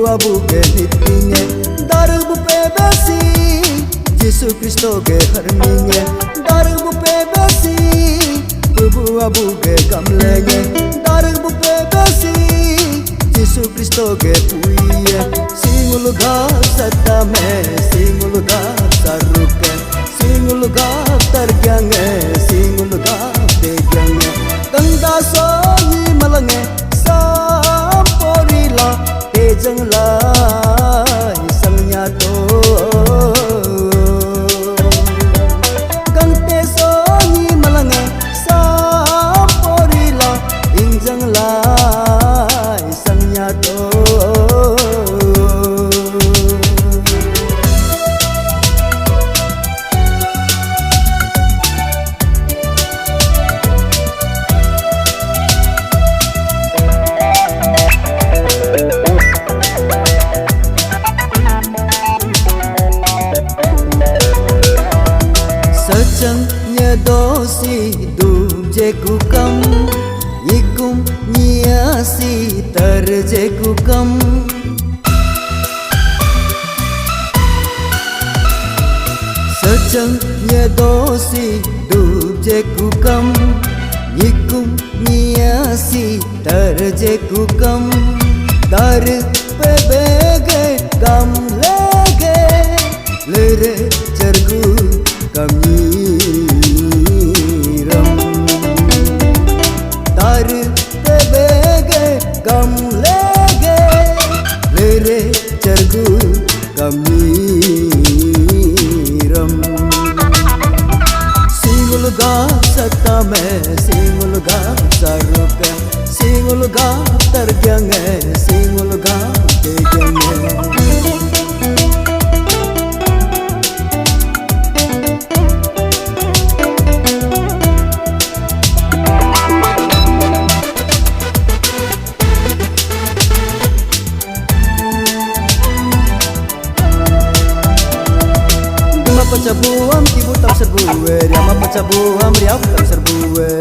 Abu ke hittinge darbu pe besi Yesu Kristo ke harninge darbu pe besi Prabhu abu ke kamlenge darbu pe besi Yesu Kristo ke puiye singulga satta me singulga saruke singulga targyange singulga tegyange ganda so ni malange samporila jangla sangnya to gangte so ni malanga samporila ing jangla sangnya to Sejengnya dosi duje kukam Yikum nyiasi terje kukam Sejengnya dosi duje kukam Yikum nyiasi terje kukam Dar pebege gam lege lere cergu kamiram dar tebege gam lege lere cergu kamiram singulga satta me singulga sarupe singulga targyange singulga tegyange Pacabuam tibu tam serbuwe, riama pacabuam riau tam serbuwe.